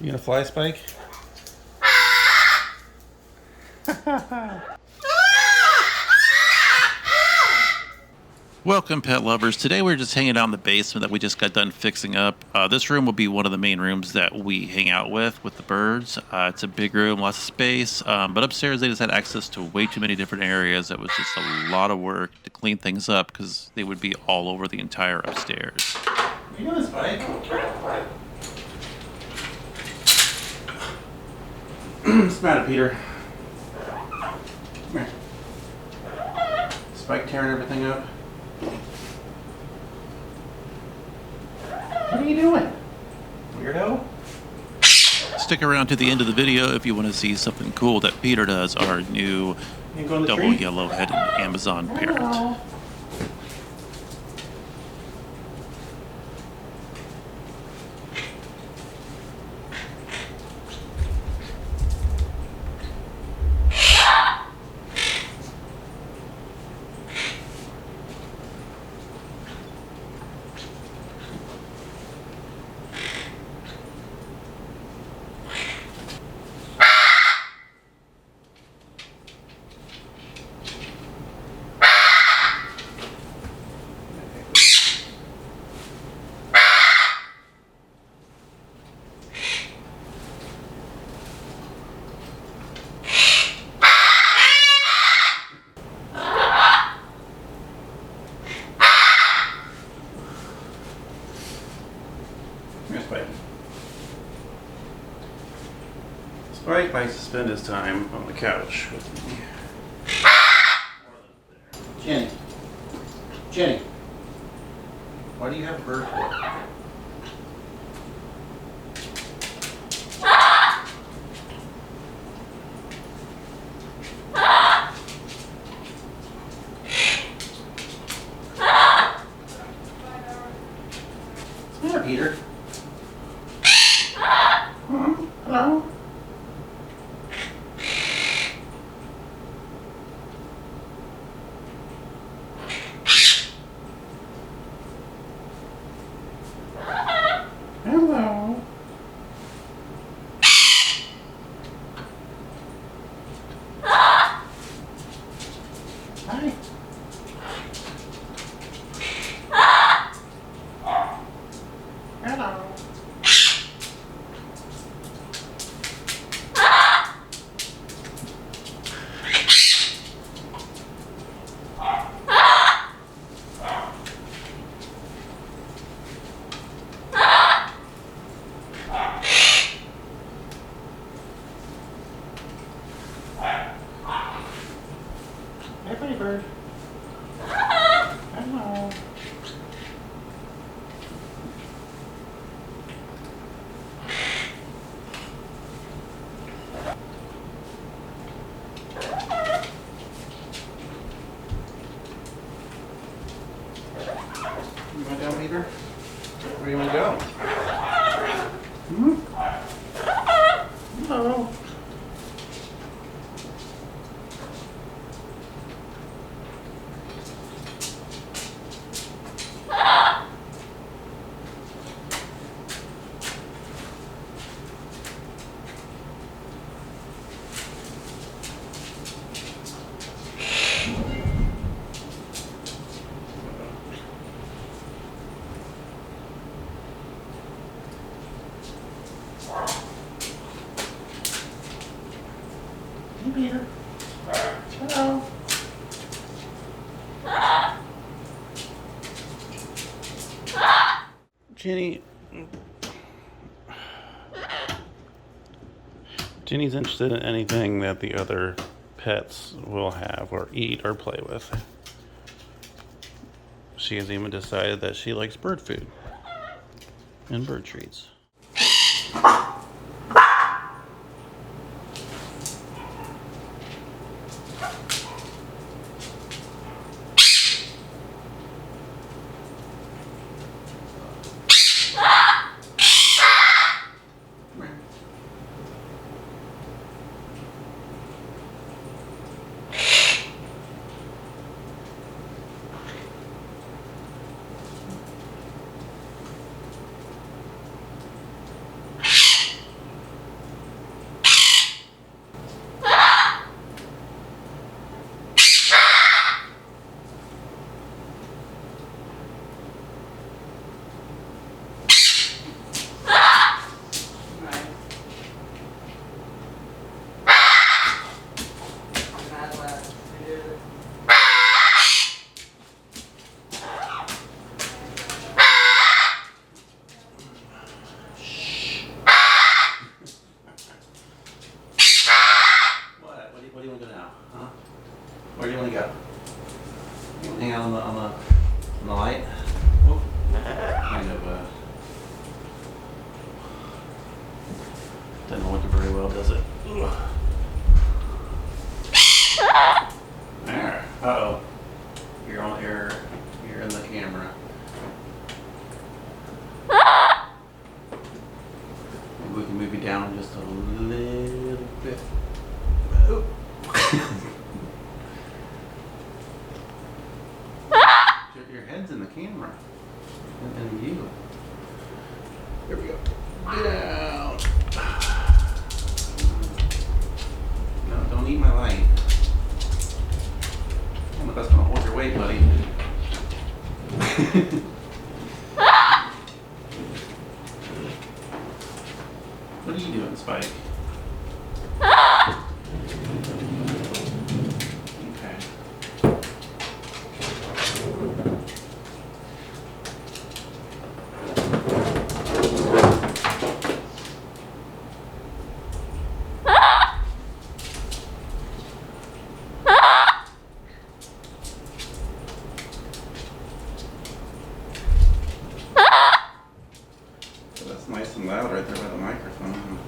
You gonna fly, Spike? Welcome, pet lovers. Today we're just hanging out in the basement that we just got done fixing up. This room will be one of the main rooms that we hang out with the birds. It's a big room, lots of space, but upstairs they just had access to way too many different areas. It was just a lot of work to clean things up because they would be all over the entire upstairs. What are you doing, Spike? What's the matter, Peter? Come here. Spike tearing everything up? What are you doing, weirdo? Stick around to the end of the video if you want to see something cool that Peter does, our new double yellow-headed Amazon parrot. Spike likes to spend his time on the couch with me. Ginny. Ginny. Why do you have a bird for? What's the matter, Peter? Hello? Hello. Hi. Hello. Hey, pretty bird. Hello. You want down, Peter? Where do you want to go? Hmm? Hello. Hey, Peter. Hello. Ginny's interested in anything that the other pets will have or eat or play with. She has even decided that she likes bird food and bird treats. Doesn't work very well, does it? Ugh. There. Uh-oh. You're on air. You're in the camera. Maybe we can move you down just a little bit. Oh. Your head's in the camera. And you. Here we go. Get out. No, don't eat my light. I don't know if that's gonna hold your weight, buddy. What are you doing, Spike? Okay. That's nice and loud right there by the microphone.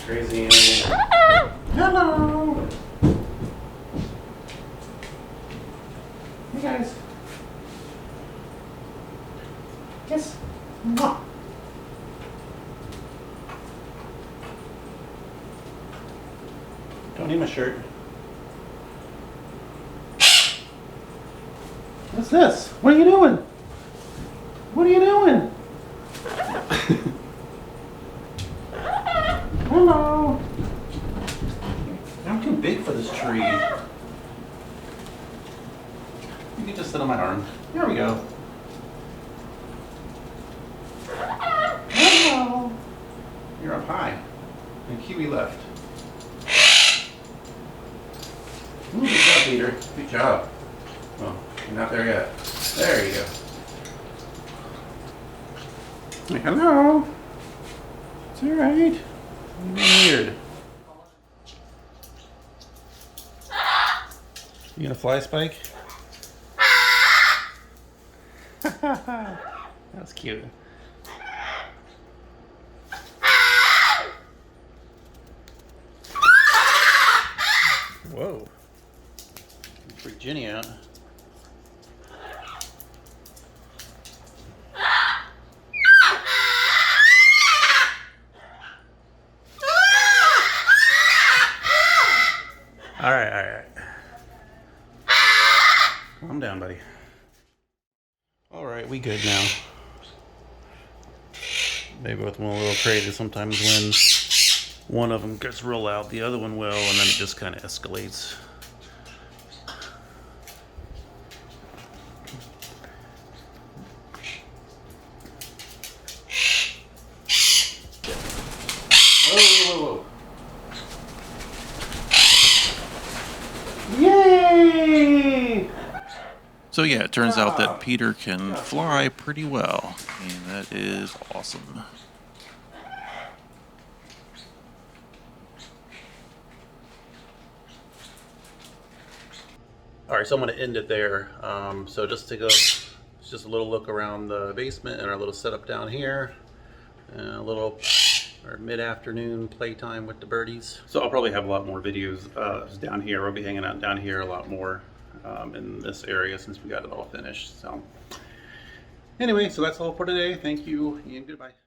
Crazy animal. Hello. Hey guys. Yes. Mwah. Don't need my shirt. What's this? What are you doing? What are you doing? Hello. I'm too big for this tree. You can just sit on my arm. There we go. Hello. You're up high. And Kiwi left. Ooh, good job, Peter. Good job. Oh, you're not there yet. There you go. Hey, hello. It's all right. Weird. You gonna fly, Spike? That's cute. Whoa. Freak Ginny out. All right. Calm down, buddy. All right, we good now. They both went a little crazy sometimes when one of them gets real loud, the other one will, and then it just kind of escalates. Whoa, whoa, whoa. Yay! So yeah, it turns out that Peter can fly pretty well, and that is awesome. All right, so I'm going to end it there. So just to go, it's just a little look around the basement and our little setup down here, and a little mid-afternoon playtime with the birdies. So I'll probably have a lot more videos down here. We'll be hanging out down here a lot more in this area since we got it all finished. So anyway, so that's all for today. Thank you and goodbye.